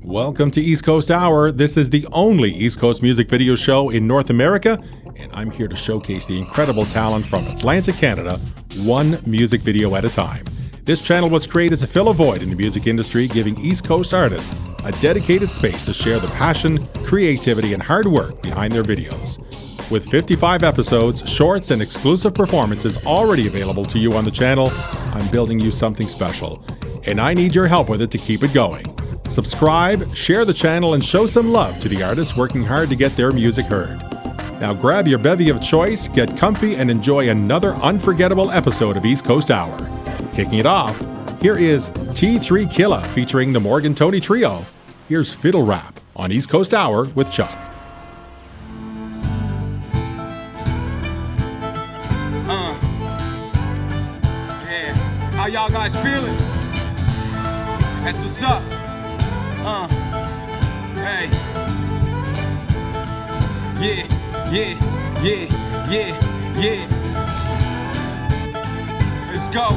Welcome to East Coast Hour. This is the only East Coast music video show in North America, and I'm here to showcase the incredible talent from Atlantic Canada, one music video at a time. This channel was created to fill a void in the music industry, giving East Coast artists a dedicated space to share the passion, creativity, and hard work behind their videos. With 55 episodes, shorts, and exclusive performances already available to you on the channel, I'm building you something special, and I need your help with it to keep it going. Subscribe, share the channel, and show some love to the artists working hard to get their music heard. Now grab your bevy of choice, get comfy, and enjoy another unforgettable episode of East Coast Hour. Kicking it off, here is T3 Killa featuring the Morgan Tony Trio. Here's Fiddle Rap on East Coast Hour with Chuck. Yeah, how y'all guys feeling? That's what's up. Hey. Yeah. Let's go.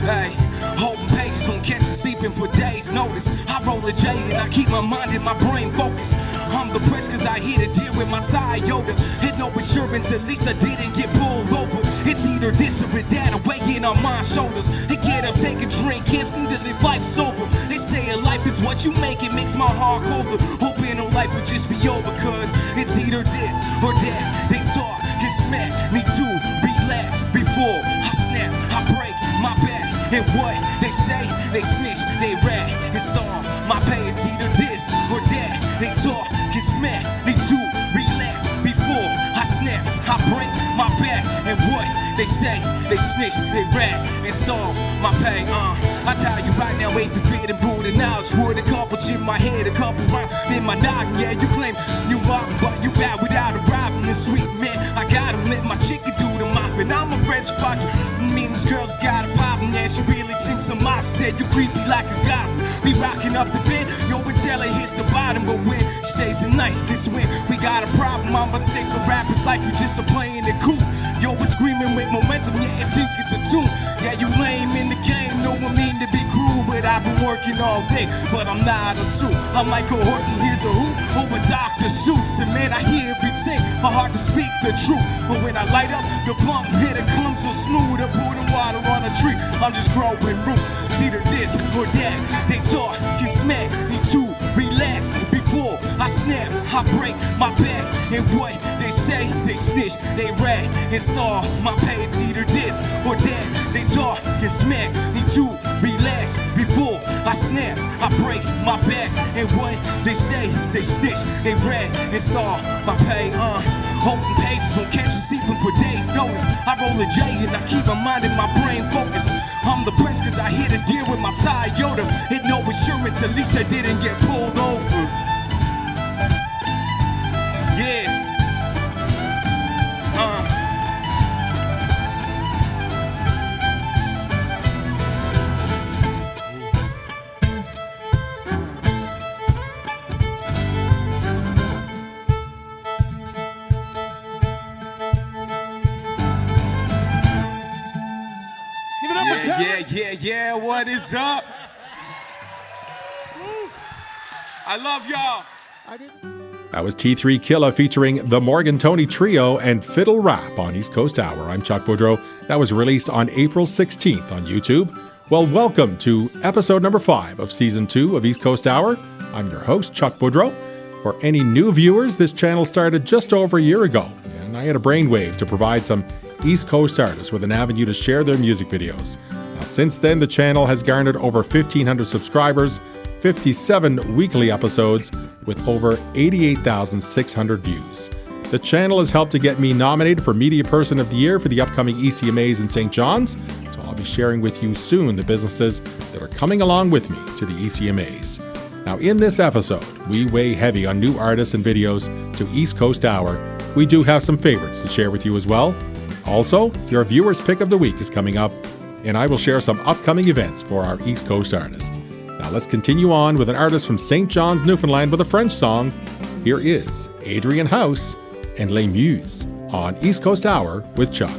Hey. Holding pages on catch you sleeping for days. Notice I roll a J and I keep my mind and my brain focused. I'm depressed cause I hit a deal with my Toyota. Hit no insurance, at least I didn't get pulled over. It's either this or that, weighing on my shoulders. They get up, take a drink, can't seem to live life sober. They say life is what you make, it makes my heart colder. Hoping on life would just be over, cause it's either this or that. They talk, get smacked, need to relax before I snap, I break my back. And what they say, they snitch, they rat, and storm my pay. It's either this or that. They talk, get smacked, need to relax before I snap, I break my back. And what they say, they snitch, they rat, and storm my pay. I tell you right now, ain't the bit and Buddha knowledge. Word a couple in my head, a couple rounds in my noggin. Yeah, you claim you rock, but you bad without a robbing. This sweet man, I gotta let my chicken do the mopping. I'm a red spot. Me and this girl's got a poppin', yeah, she really thinks I'm opposite. You creepy like a goblin. Be rocking up the bed, yo, until it hits the bottom. But when she stays the night, this when we got a problem. I'm a sick of rappers like you just a playing it cool. Yo, we're screaming with momentum, yeah, and think it's a tune. Yeah, you lame in the game, no one mean to be cruel, but I've been working all day, but I'm not a two. I'm like a Horton, here's a who, over Dr. Seuss. And man, I hear everything, my heart to speak the truth. But when I light up the blunt, hit it comes so smooth. I pour the water on a tree, I'm just growing roots. See the this or that, they talk, get smack, need to relax before I snap, I break my back. And what they say, they snitch, they rat, and star my pay. It's either this or that. They talk, get smack, need to relax before I snap, I break my back. And what they say, they snitch, they rat, and star my pay. Holding pages on catch you sleeping for days. Notice I roll a J and I keep my mind and my brain focused. I'm depressed cause I hit a deal with my Toyota. Hit no insurance, at least I didn't get pulled over. Yeah. Yeah, what is up? I love y'all. That was T3 Killa featuring the Morgan Tony Trio and Fiddle Rap on East Coast Hour. I'm Chuck Boudreau. That was released on April 16th on YouTube. Well, welcome to episode number 5 of season 2 of East Coast Hour. I'm your host, Chuck Boudreau. For any new viewers, this channel started just over a year ago, and I had a brainwave to provide some East Coast artists with an avenue to share their music videos. Now, since then, the channel has garnered over 1,500 subscribers, 57 weekly episodes, with over 88,600 views. The channel has helped to get me nominated for Media Person of the Year for the upcoming ECMAs in St. John's, so I'll be sharing with you soon the businesses that are coming along with me to the ECMAs. Now, in this episode, we weigh heavy on new artists and videos to East Coast Hour. We do have some favorites to share with you as well. Also, your viewer's pick of the week is coming up, and I will share some upcoming events for our East Coast artists. Now let's continue on with an artist from St. John's, Newfoundland with a French song. Here is Adrian House and Les Muses on East Coast Hour with Chuck.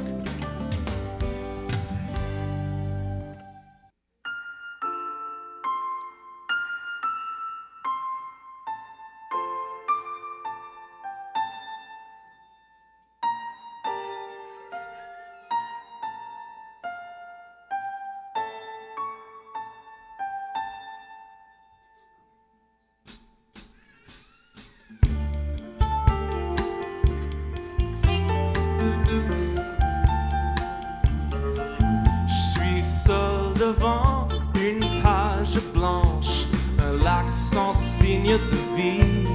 plage blanche, un lac sans signe de vie.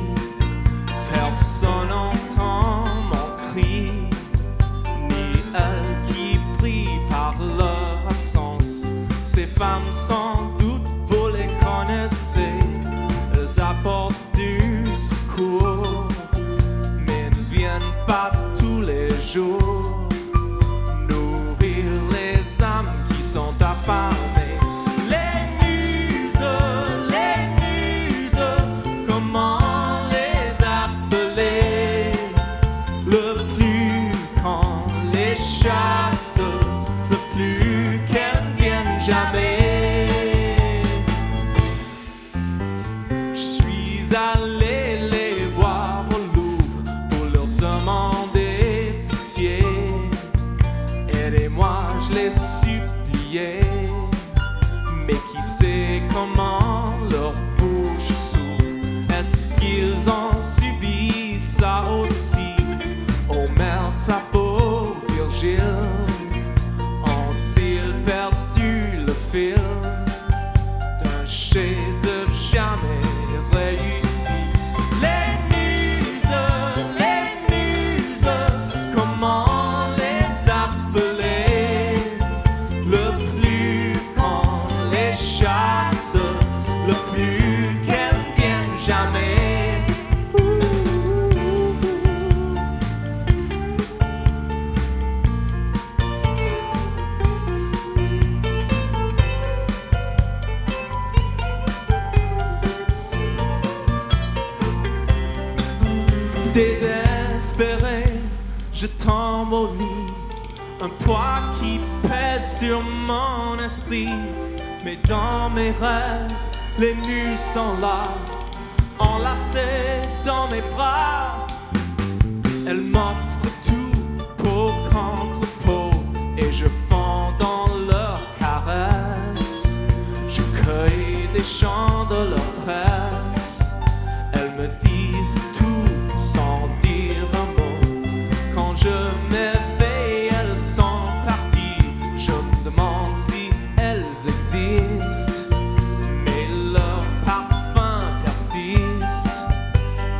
Personne n'entend mon cri, ni elle qui prie par leur absence. Ces femmes sans doute vous les connaissez, elles apportent du secours, mais ne viennent pas tous les jours nourrir les âmes qui sont affamées. Mais qui sait comment leur bouche s'ouvre? Est-ce qu'ils ont subi ça aussi? Homère, Sappho, Virgile ont-ils perdu le fil d'un chef-d'œuvre jamais réussi? Les muses, comment les appeler? Le plus qu'on les chasse, le plus qu'elles viennent jamais. Désespéré, je tombe au lit, un poids qui pèse sur mon esprit. Mais dans mes rêves, les muses sont là, enlacées dans mes bras. Elles m'offrent tout, peau contre peau, et je fonds dans leurs caresses. Je cueille des chants de leurs tresses. Elles me disent tout sans dire un mot. Quand je m'éveille, elles sont parties. Je me demande si elles existent, mais leur parfum persiste.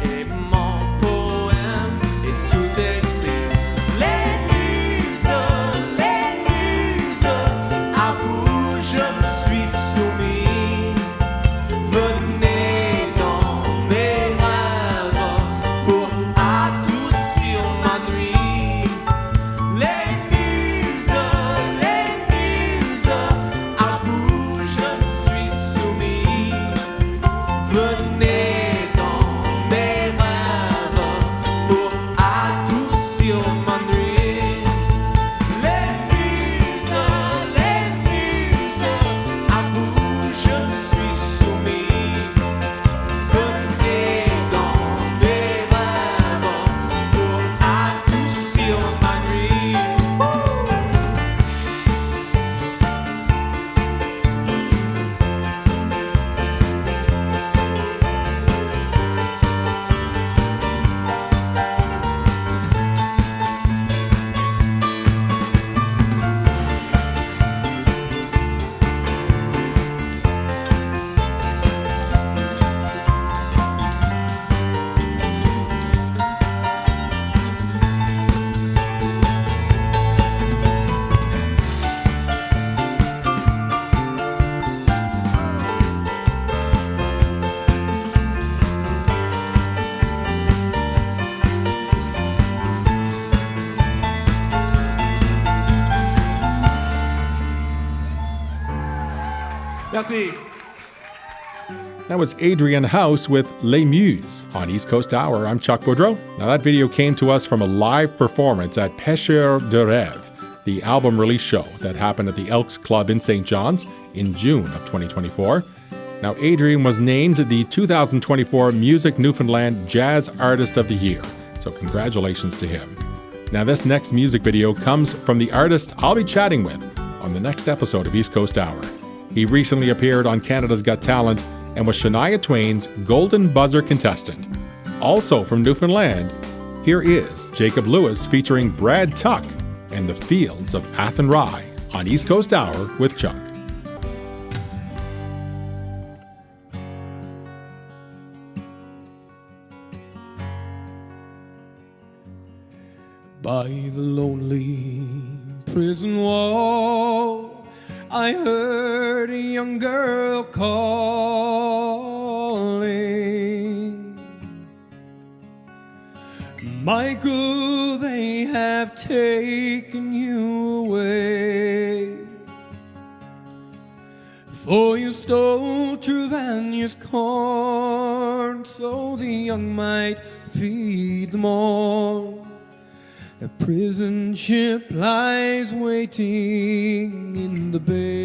Et mon poème est tout écrit. Les muses, à vous je me suis soumis. Venez dans mes rêves pour adoucir ma nuit. Les muses, à vous je me suis soumis. Venez dans mes rêves pour adoucir ma nuit. Les muses, à vous je me suis soumis. Venez dans mes rêves pour adoucir ma nuit. Merci. That was Adrian House with Les Muses on East Coast Hour. I'm Chuck Boudreau. Now, that video came to us from a live performance at Pêcheur de Rêve, the album release show that happened at the Elks Club in St. John's in June of 2024. Now, Adrian was named the 2024 Music Newfoundland Jazz Artist of the Year, so congratulations to him. Now, this next music video comes from the artist I'll be chatting with on the next episode of East Coast Hour. He recently appeared on Canada's Got Talent and was Shania Twain's Golden Buzzer contestant. Also from Newfoundland, here is Jacob Lewis featuring Brad Tuck and the Fields of Athenry on East Coast Hour with Chuck. By the lonely prison wall, I heard a young girl calling. Michael, they have taken you away, for you stole Trevania's corn, so the young might feed them all. A prison ship lies waiting in the bay,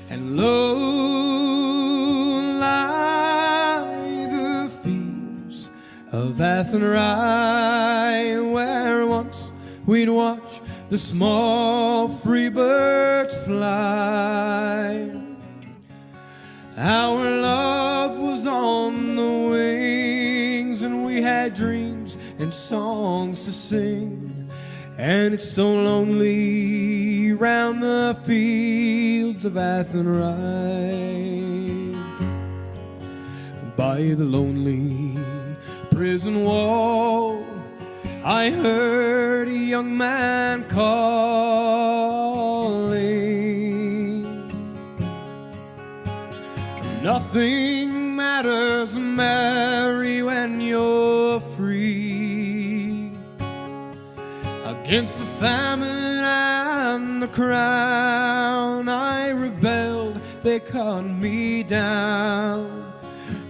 and low lie the fields of Athenry, where once we'd watch the small free birds fly. Our love was on the wings, and we had dreams and songs to sing. And it's so lonely round the fields of Athenry. By the lonely prison wall, I heard a young man calling. Nothing matters, Mary, when you're free. Against the famine and the crown, I rebelled, they cut me down.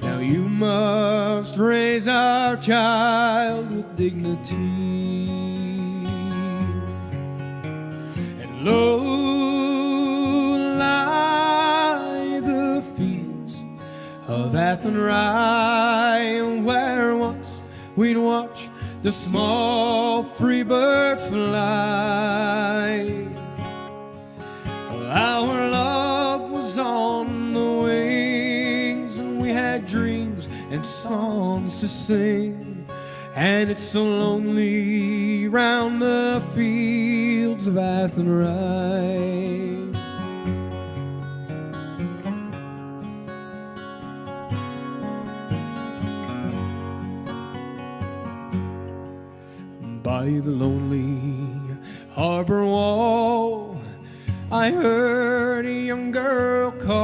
Now you must raise our child with dignity. And lo, lie the fields of Athenry, where once we'd watch the small free birds fly. Our love was on the wings, and we had dreams and songs to sing. And it's so lonely round the fields of Athenry. By the lonely harbor wall, I heard a young girl calling.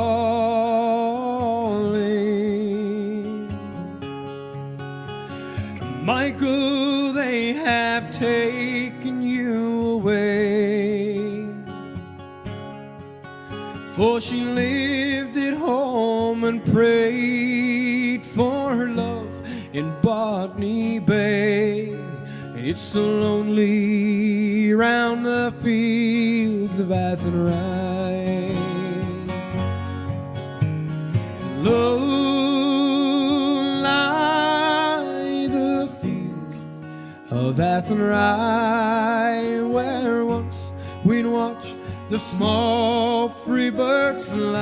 Michael, they have taken you away, for she lived at home and prayed for her love in Botany Bay. It's so lonely round the fields of Athenry. And low lie the fields of Athenry, where once we'd watch the small free birds fly.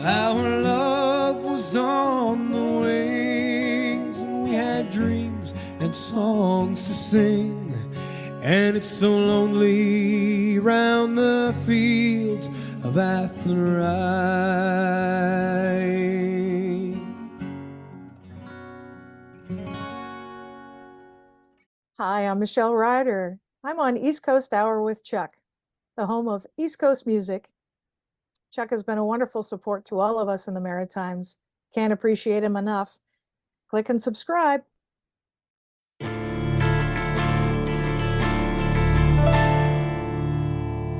Our love was on the wings, and we had dreams and songs to sing. And it's so lonely round the fields of Athenry. Hi, I'm Michelle Ryder. I'm on East Coast Hour with Chuck, the home of East Coast music. Chuck has been a wonderful support to all of us in the Maritimes. Can't appreciate him enough. Click and subscribe.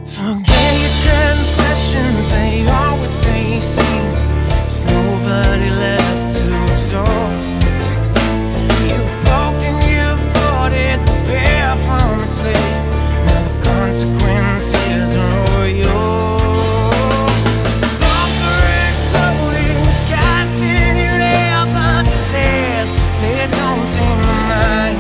Forget your transgressions, they are what they seem. There's nobody left to absorb. You've poked and you've prodded the bear from its lair. Now the consequences are all yours. Bombs are exploding, the sky's turning out, but the dead, they don't seem to mind.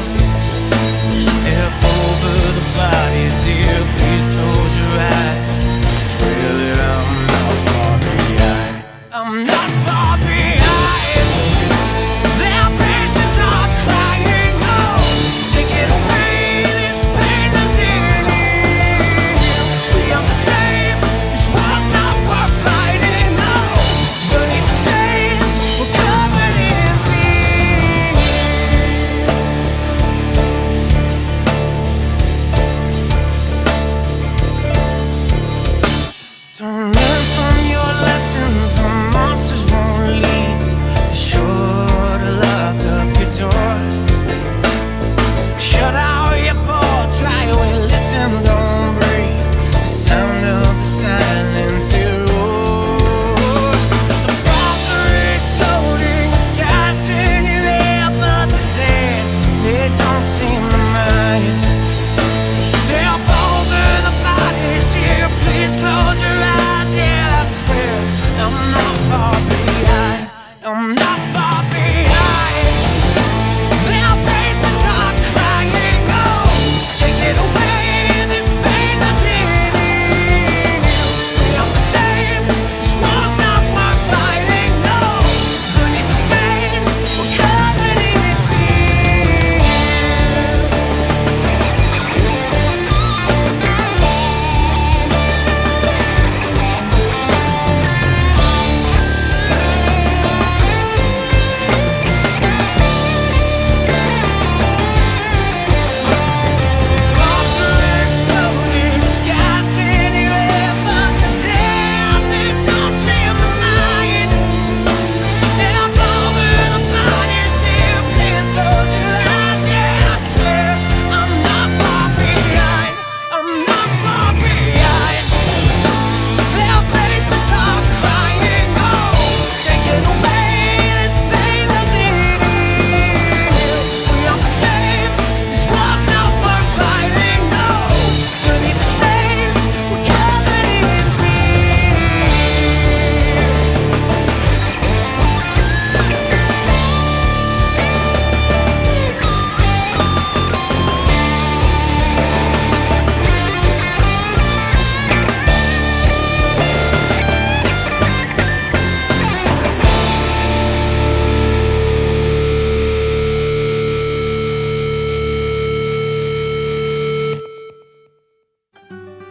Step over the bodies, dear, please close your eyes. I swear that I'm not far behind. I'm not far behind.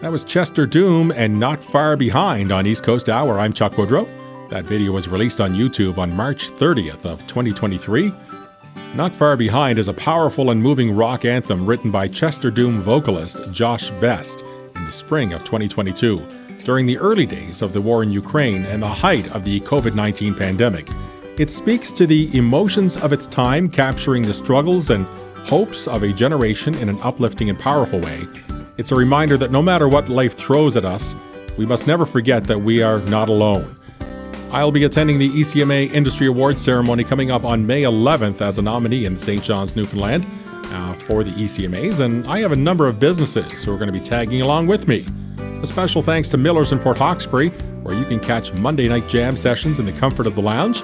That was Chester Doom and Not Far Behind on East Coast Hour. I'm Chuck Boudreau. That video was released on YouTube on March 30th of 2023. Not Far Behind is a powerful and moving rock anthem written by Chester Doom vocalist Josh Best in the spring of 2022, during the early days of the war in Ukraine and the height of the COVID-19 pandemic. It speaks to the emotions of its time, capturing the struggles and hopes of a generation in an uplifting and powerful way. It's a reminder that no matter what life throws at us, we must never forget that we are not alone. I'll be attending the ECMA Industry Awards ceremony coming up on May 11th as a nominee in St. John's, Newfoundland for the ECMAs, and I have a number of businesses who are going to be tagging along with me. A special thanks to Miller's in Port Hawkesbury, where you can catch Monday night jam sessions in the comfort of the lounge,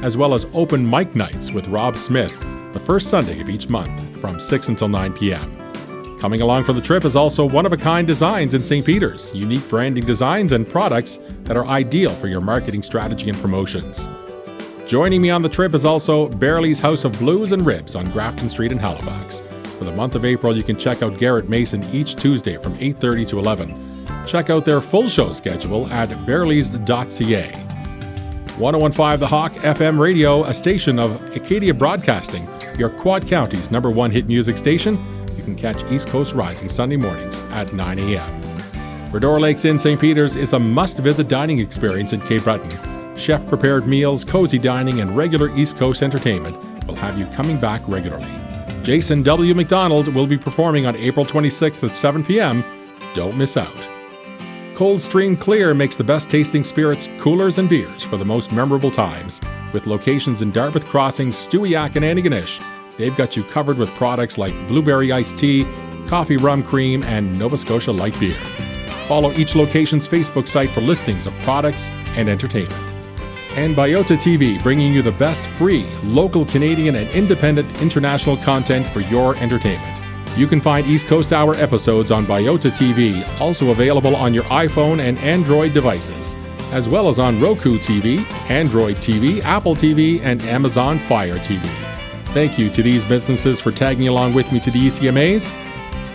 as well as open mic nights with Rob Smith, the first Sunday of each month from 6 until 9 p.m. Coming along for the trip is also one-of-a-kind designs in St. Peter's, unique branding designs and products that are ideal for your marketing strategy and promotions. Joining me on the trip is also Barely's House of Blues and Ribs on Grafton Street in Halifax. For the month of April, you can check out Garrett Mason each Tuesday from 8:30 to 11. Check out their full show schedule at bareleys.ca. 1015 The Hawk FM radio, a station of Acadia Broadcasting, your Quad County's #1 hit music station. You can catch East Coast Rising Sunday mornings at 9 a.m. Redore Lakes Inn St. Peter's is a must-visit dining experience in Cape Breton. Chef-prepared meals, cozy dining, and regular East Coast entertainment will have you coming back regularly. Jason W. McDonald will be performing on April 26th at 7 p.m. Don't miss out. Coldstream Clear makes the best tasting spirits, coolers, and beers for the most memorable times. With locations in Dartmouth Crossing, Stewiacke, and Antigonish, they've got you covered with products like blueberry iced tea, coffee rum cream, and Nova Scotia light beer. Follow each location's Facebook site for listings of products and entertainment. And Biota TV, bringing you the best free, local, Canadian, and independent international content for your entertainment. You can find East Coast Hour episodes on Biota TV, also available on your iPhone and Android devices, as well as on Roku TV, Android TV, Apple TV, and Amazon Fire TV. Thank you to these businesses for tagging along with me to the ECMAs.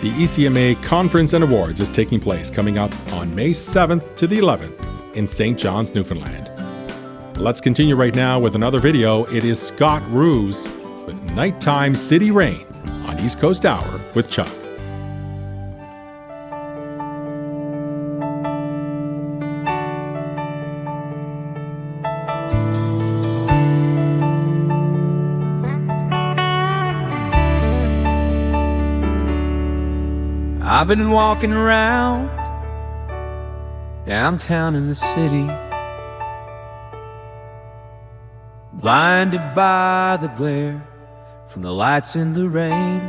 The ECMA Conference and Awards is taking place coming up on May 7th to the 11th in St. John's, Newfoundland. Let's continue right now with another video. It is Scott Ruse with Nighttime City Rain on East Coast Hour with Chuck. I've been walking around downtown in the city, blinded by the glare from the lights in the rain.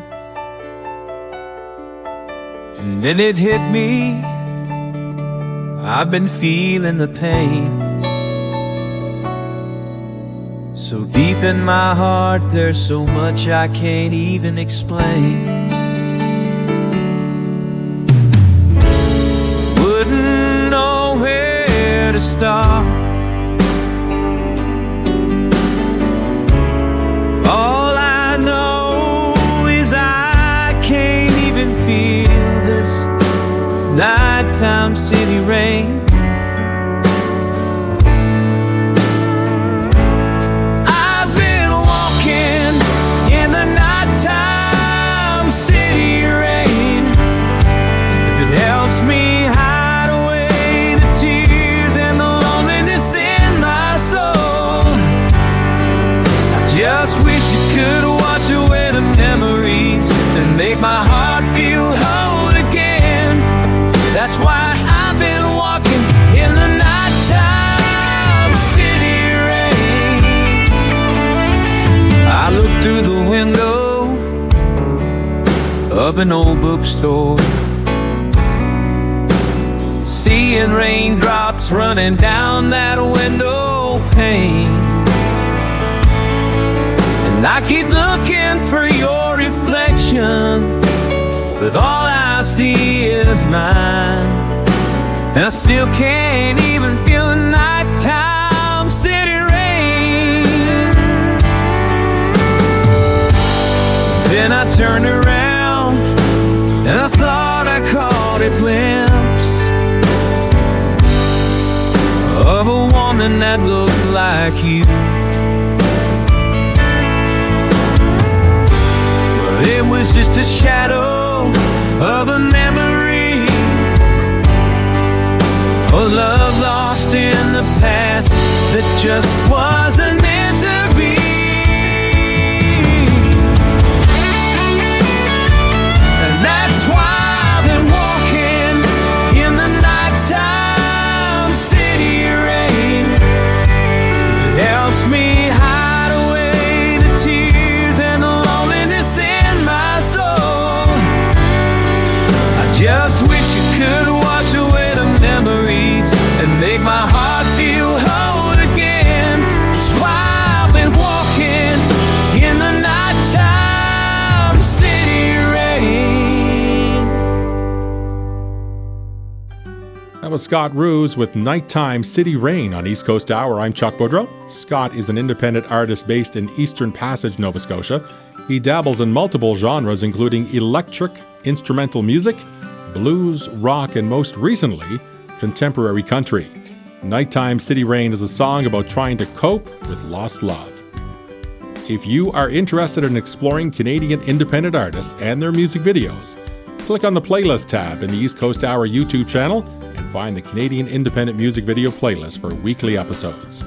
And then it hit me, I've been feeling the pain. So deep in my heart, there's so much I can't even explain. Wouldn't know where to start. All I know is I can't even feel this nighttime city rain. I've been walking in the nighttime city rain, 'cause it helps me hide away the tears and the loneliness in my soul. I just wish it could wash away the memories and make my heart feel whole again. That's why I've been walking in the nighttime city rain. I look through the window of an old bookstore, seeing raindrops running down that window pane. And I keep looking for your reflection, but all I see is mine. And I still can't even feel the nighttime city rain. Then I turned around and I thought I caught a glimpse of a woman that looked like you. But it was just a shadow of a memory, a love lost in the past that just wasn't meant to be. And that's why I've been walking in the nighttime city rain. It helps me hide away the tears and the loneliness in my soul. I just wish you could wash away the memories and make my heart feel whole again. That's why I've been walking in the nighttime city rain. That was Scott Ruse with Nighttime City Rain on East Coast Hour. I'm Chuck Boudreau. Scott is an independent artist based in Eastern Passage, Nova Scotia. He dabbles in multiple genres, including electric, instrumental music, blues, rock, and most recently, contemporary country. Nighttime City Rain is a song about trying to cope with lost love. If you are interested in exploring Canadian independent artists and their music videos, click on the playlist tab in the East Coast Hour YouTube channel and find the Canadian Independent Music Video playlist for weekly episodes.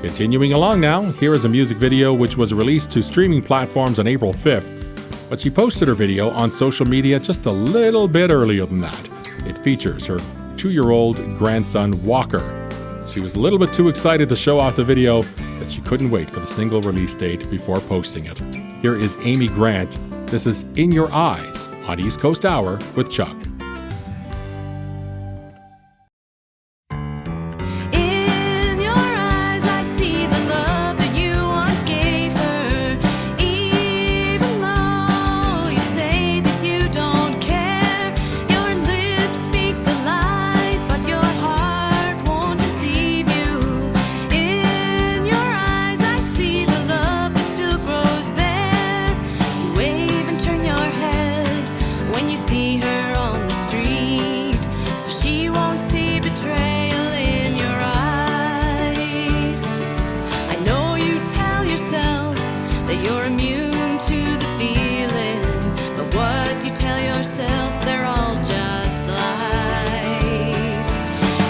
Continuing along now, here is a music video which was released to streaming platforms on April 5th, but she posted her video on social media just a little bit earlier than that. It features her 2-year-old grandson, Walker. She was a little bit too excited to show off the video that she couldn't wait for the single release date before posting it. Here is Amy Grant. This is In Your Eyes on East Coast Hour with Chuck. In your eyes, I see the love that you once gave her. Even though you say that you don't care, your lips speak the lie, but your heart won't deceive you. In your eyes, I see the love that still grows there. You wave and turn your head when you see her on the street, so she won't see betrayal in your eyes. I know you tell yourself that you're immune to the feeling, but what you tell yourself, they're all just lies.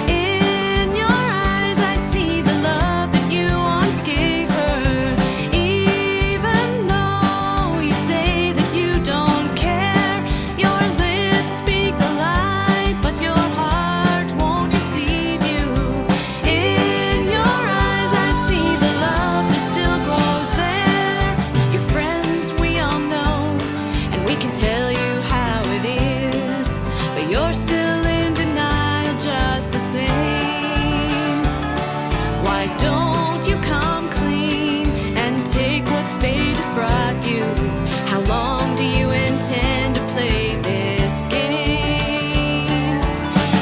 In your eyes, I see the love that you once gave her. Even though you say that you don't care, your lips speak a lie, but your heart won't deceive you. In your eyes, I see the love that still grows there. Your friends, we all know, and we can tell you how it is, but you're still in denial just the same. Why don't you come clean and take what fate has brought you? How long do you intend to play this game?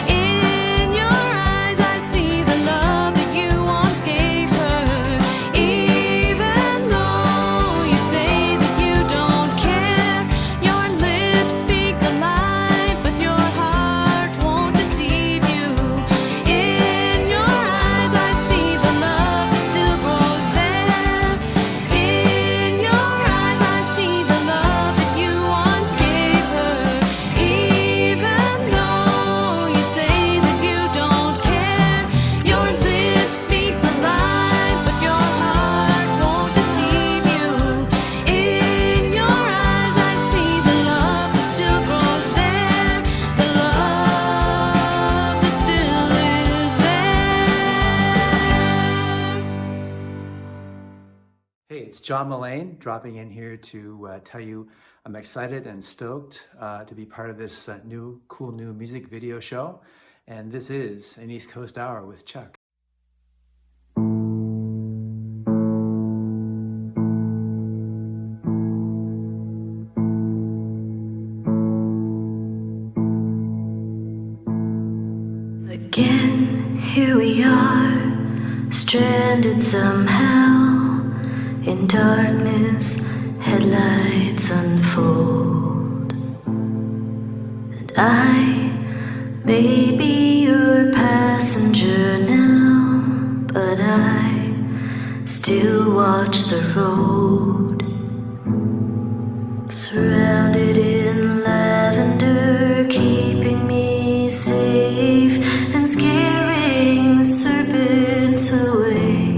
In your eyes, I see the love that you once gave her. Even though you say that you don't care, your lips speak the lie, but your heart won't deceive you. In your eyes, I see the love that still grows there. In your eyes, I see the love that you once gave her. Even though you say that you don't care, your lips speak the lie, but your heart won't deceive you. In your eyes, I see the love that still grows there, the love that still is there. Hey, it's John Mullane dropping in here to tell you I'm excited and stoked to be part of this cool new music video show. And this is an East Coast Hour with Chuck. Again, here we are, stranded somehow in darkness, headlights unfold. And I may be your passenger now. still watch the road, surrounded in lavender, keeping me safe and scaring the serpents away,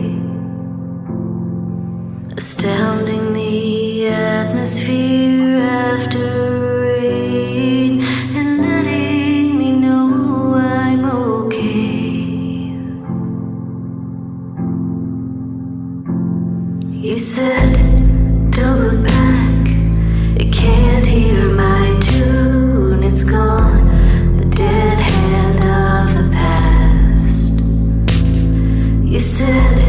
astounding the atmosphere after rain and letting me know I'm okay. He said, don't look back, it can't hear my tune, it's gone, the dead hand of the past. You said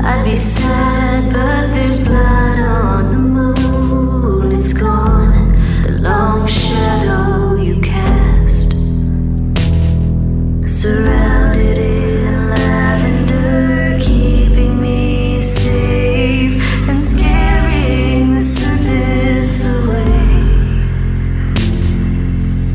I'd be sad, but there's blood on the moon, it's gone, the long shadow you cast, surrounded in lavender, keeping me safe and scaring the serpents away,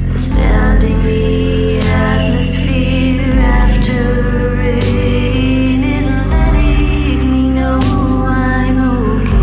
astounding the atmosphere after rain and letting me know I'm okay.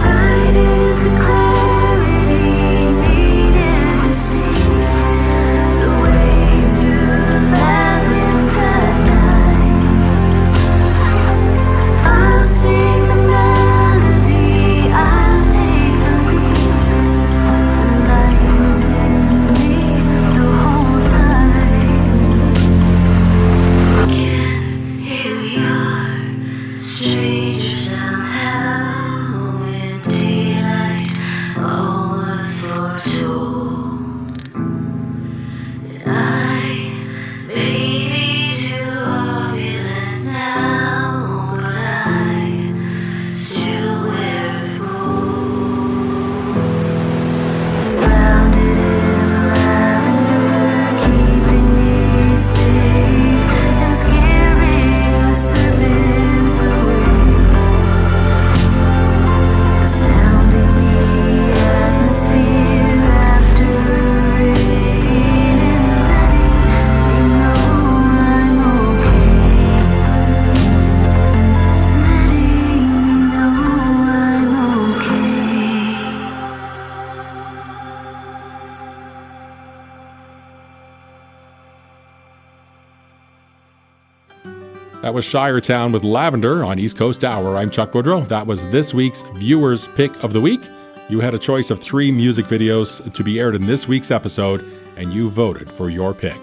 Bright is the clarity needed to see the way through the labyrinth at night. I'll sing the melody, I'll take the lead. The light was in me the whole time. Yet here we are, strangers somehow, in daylight, all was foretold. And I may be too opulent now, but I still wear the gold. Surrounded in lavender, keeping me safe and scaring the serpents away, astounding the atmosphere after rain and letting me know I'm okay, letting me know I'm okay. That was Shiretown with Lavender on East Coast Hour. I'm Chuck Boudreau. That was this week's Viewers Pick of the Week. You had a choice of 3 music videos to be aired in this week's episode, and you voted for your pick.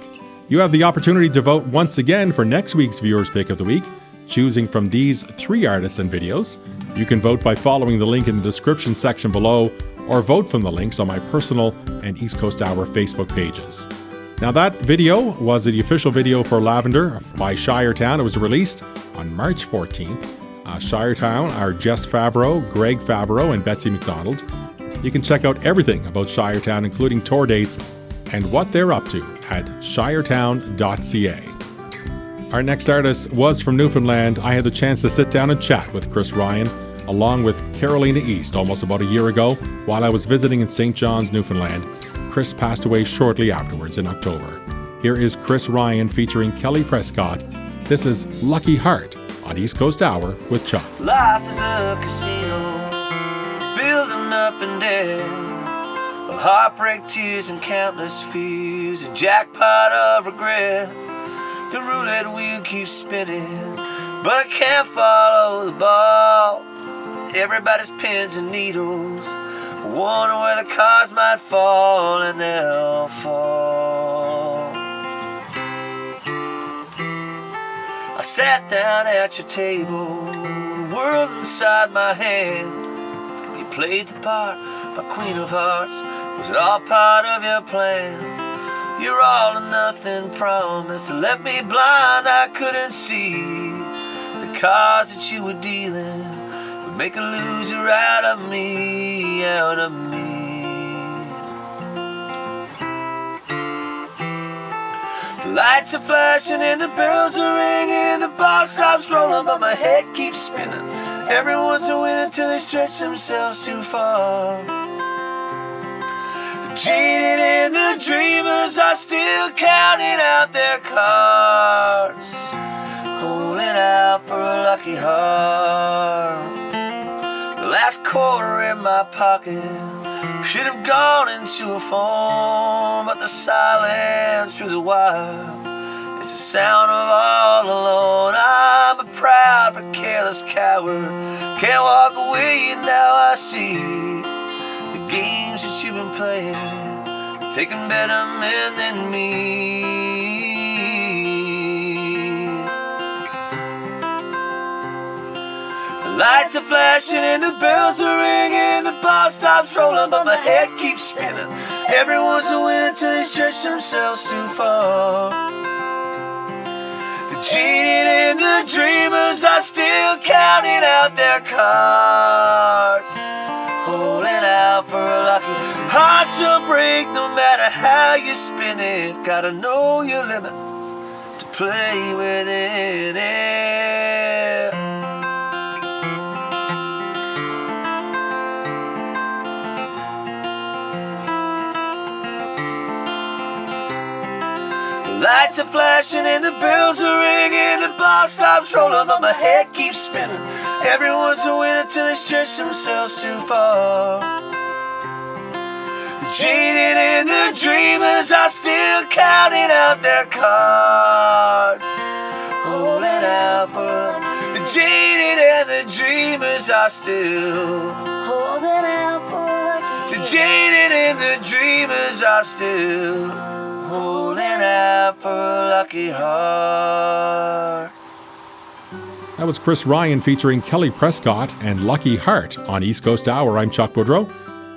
You have the opportunity to vote once again for next week's Viewers Pick of the Week, choosing from these 3 artists and videos. You can vote by following the link in the description section below, or vote from the links on my personal and East Coast Hour Facebook pages. Now, that video was the official video for Lavender by Shiretown. It was released on March 14th. Shiretown are Jess Favreau, Greg Favreau, and Betsy McDonald. You can check out everything about Shiretown, including tour dates and what they're up to at shiretown.ca. Our next artist was from Newfoundland. I had the chance to sit down and chat with Chris Ryan, along with Carolina East, almost about a year ago, while I was visiting in St. John's, Newfoundland. Chris passed away shortly afterwards in October. Here is Chris Ryan featuring Kelly Prescott. This is Lucky Heart on East Coast Hour with Chuck. Life is a casino, building up and down, a heartbreak, tears, and countless fears, a jackpot of regret. The roulette wheel keeps spinning, but I can't follow the ball. Everybody's pins and needles, Wonder where the cards might fall, and they'll fall. I sat down at your table, the world inside my hand. You played the part, my Queen of Hearts. Was it all part of your plan? Your all or nothing promise left me blind. I couldn't see the cards that you were dealing would make a loser out of me, out of me. The lights are flashing and the bells are ringing. The ball stops rolling but my head keeps spinning. Everyone's a winner till they stretch themselves too far. The jaded and the dreamers are still counting out their cards, holding out for a lucky heart. The last quarter in my pocket should have gone into a phone, but the silence through the wire is the sound of all alone. I'm a proud but careless coward, can't walk away, and now I see the games that you've been playing, taking better men than me. The lights are flashing and the bells are ringing. The ball stops rolling but my head keeps spinning. Everyone's a winner till they stretch themselves too far. The jaded and the dreamers are still counting out their cards, holding out for a lucky. Hearts will break no matter how you spin it. Gotta know your limit to play within it. The lights are flashing and the bells are ringing. The ball stops rolling but my head keeps spinning. Everyone's a winner till they stretch themselves too far. The jaded and the dreamers are still counting out their cards, holding out for. The jaded and the dreamers are still holding out for. The jaded and the dreamers are still holding out for a lucky heart. That was Chris Ryan featuring Kelly Prescott and Lucky Heart on East Coast Hour. I'm Chuck Boudreau.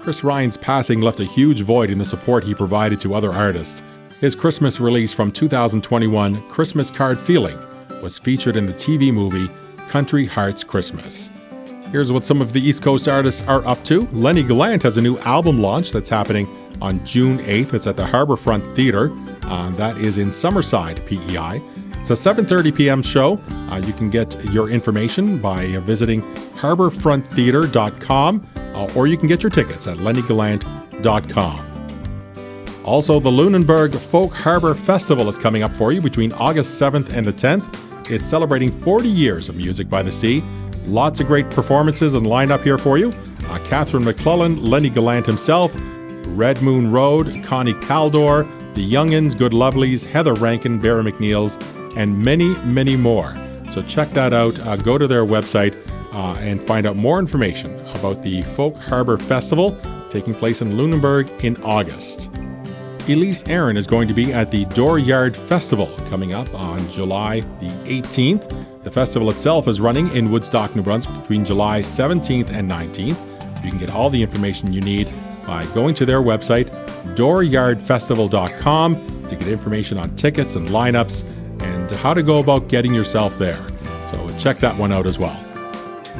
Chris Ryan's passing left a huge void in the support he provided to other artists. His Christmas release from 2021, Christmas Card Feeling, was featured in the TV movie Country Hearts Christmas. Here's what some of the East Coast artists are up to. Lenny Gallant has a new album launch that's happening on June 8th. It's at the Harbourfront Theatre. That is in Summerside, PEI. It's a 7:30 p.m. show. You can get your information by visiting harbourfronttheatre.com, or you can get your tickets at lennygallant.com. Also, the Lunenburg Folk Harbor Festival is coming up for you between August 7th and the 10th. It's celebrating 40 years of music by the sea. Lots of great performances and lineup here for you. Catherine McClellan, Lenny Gallant himself, Red Moon Road, Connie Caldor, The Youngins, Good Lovelies, Heather Rankin, Barry McNeils, and many, many more. So check that out. Go to their website and find out more information about the Folk Harbor Festival taking place in Lunenburg in August. Elise Aaron is going to be at the Dooryard Festival coming up on July the 18th. The festival itself is running in Woodstock, New Brunswick between July 17th and 19th. You can get all the information you need by going to their website, dooryardfestival.com, to get information on tickets and lineups and how to go about getting yourself there. So check that one out as well.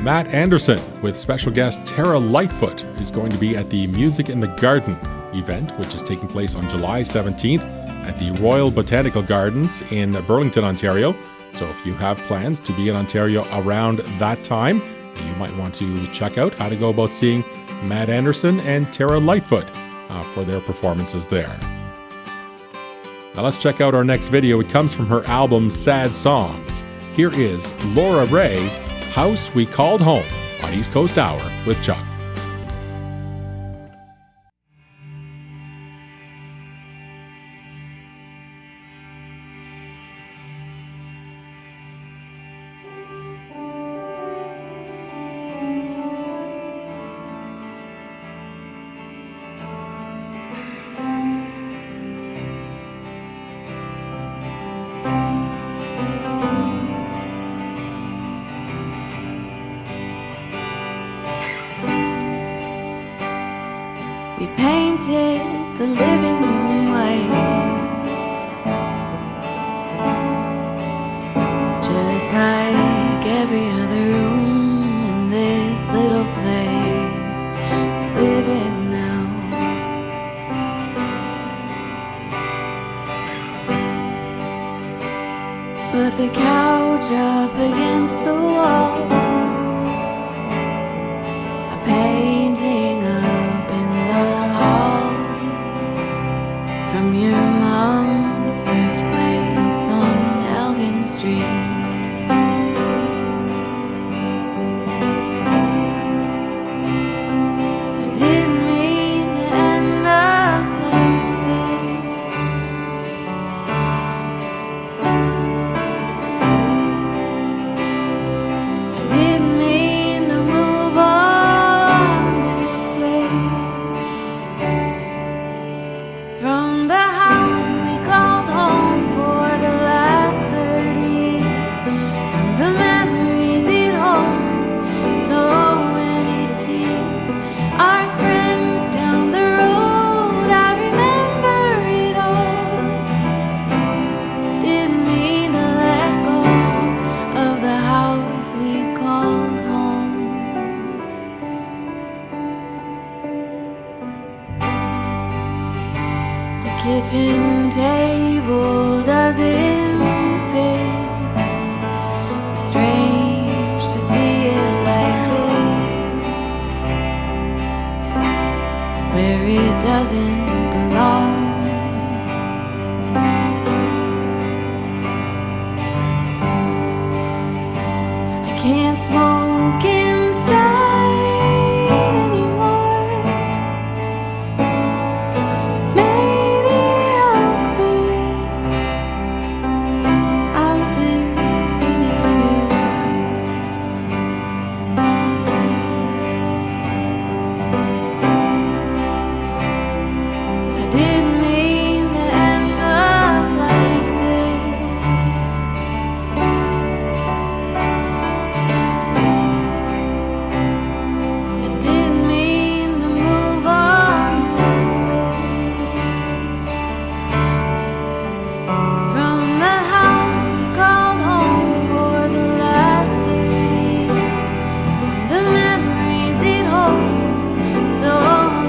Matt Anderson with special guest Tara Lightfoot is going to be at the Music in the Garden event, which is taking place on July 17th at the Royal Botanical Gardens in Burlington, Ontario. So if you have plans to be in Ontario around that time, you might want to check out how to go about seeing Matt Anderson and Tara Lightfoot for their performances there. Now let's check out our next video. It comes from her album Sad Songs. Here is Laura Ray, House We Called Home on East Coast Hour with Chuck. We painted the living room white, just like every other room in this little place we live in now. Put the couch up against the wall, a painting up in the hall from your mom's first place on Elgin Street. I didn't mean to end up like this. I didn't mean to move on this quick from the house we called home for the last 30 years, from the memories it holds, so many tears. Our friends down the road, I remember it all. Didn't mean to let go of the house we called home. The kitchen table doesn't fit. It's strange to see it like this, where it doesn't belong. I can't smoke inside anymore. Maybe I'll quit. I've been meaning to. I didn't mean to end up like this. I didn't mean to move on this quick from the house we called home for the last 30 years, from the memories it holds, so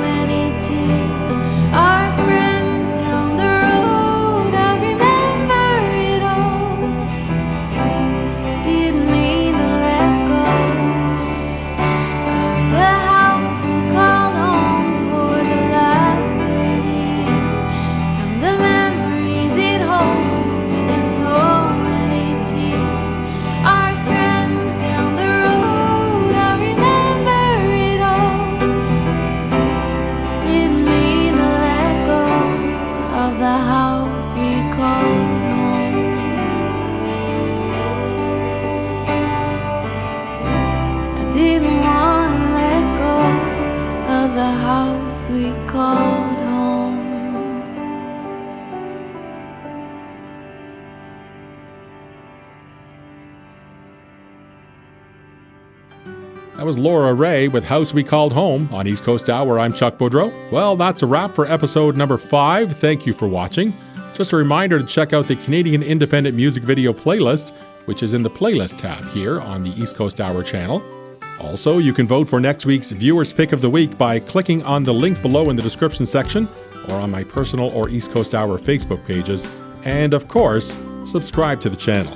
many tears. Our friends down the road, I remember it all. Didn't mean to let go of the house we called home for the last 30 years, from the memories it holds, and so many tears. Our friends down the road, I remember it all. Didn't mean to let go of the house we called home. I didn't want to let go of the house we called home. That was Laura Ray with House We Called Home on East Coast Hour. I'm Chuck Boudreau. Well, that's a wrap for episode number 5. Thank you for watching. Just a reminder to check out the Canadian Independent Music Video playlist, which is in the playlist tab here on the East Coast Hour channel. Also, you can vote for next week's Viewer's Pick of the Week by clicking on the link below in the description section or on my personal or East Coast Hour Facebook pages. And of course, subscribe to the channel.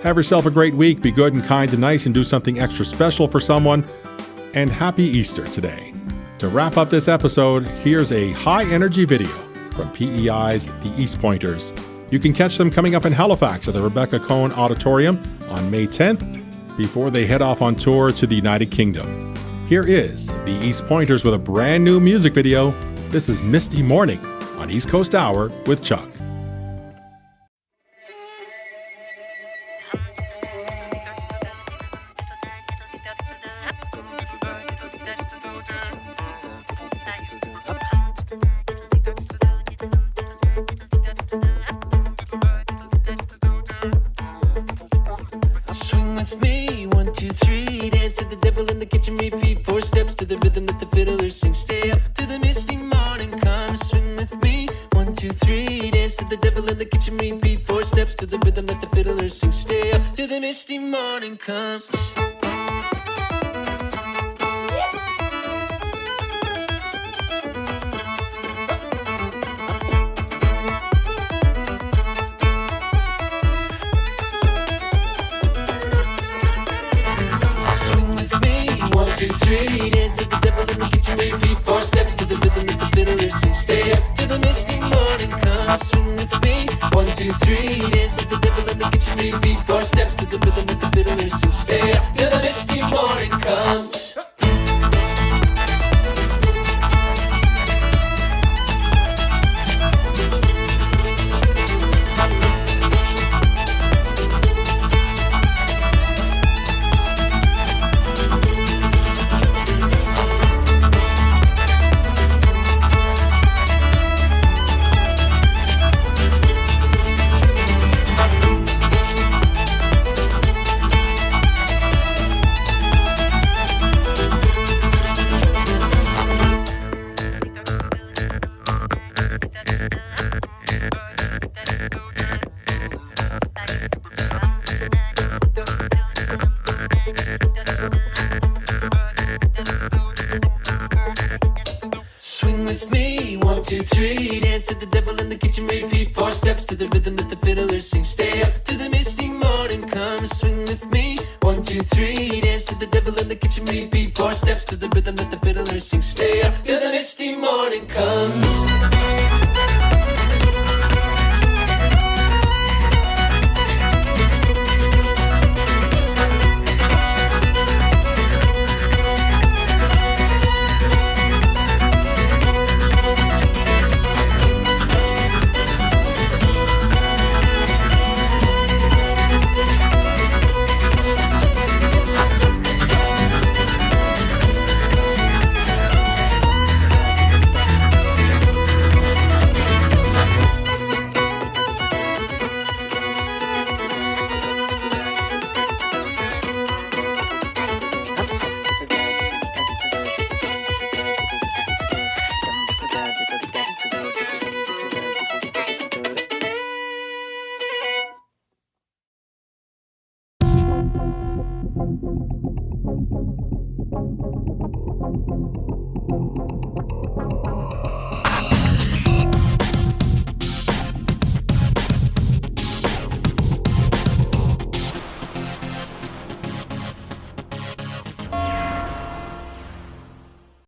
Have yourself a great week. Be good and kind and nice and do something extra special for someone. And happy Easter today. To wrap up this episode, here's a high-energy video from PEI's The East Pointers. You can catch them coming up in Halifax at the Rebecca Cohen Auditorium on May 10th before they head off on tour to the United Kingdom. Here is The East Pointers with a brand new music video. This is Misty Morning on East Coast Hour with Chuck. Swing with me, 1, 2, 3. Dance to the devil in the kitchen, repeat 4 steps to the rhythm that the fiddler sings. Stay up to the misty misty morning comes. Swing with me, 1, 2, 3. Dance to the devil in the kitchen, repeat 4 steps to the rhythm that the fiddler sings. Stay up till the misty morning comes. Swing with me, 1, 2, 3. Dance to the devil in the kitchen, repeat 4 steps to the rhythm that the fiddler sings. Stay up till the misty morning comes. Swing with me, 1, 2, 3. Dance to the devil in the kitchen, repeat 4 steps to the rhythm that the fiddler sings. Stay up till the misty morning comes. Swing with me, 1, 2, 3. Dance to the devil in the kitchen, repeat 4 steps to the rhythm that the fiddler sings. Stay up till the misty morning comes.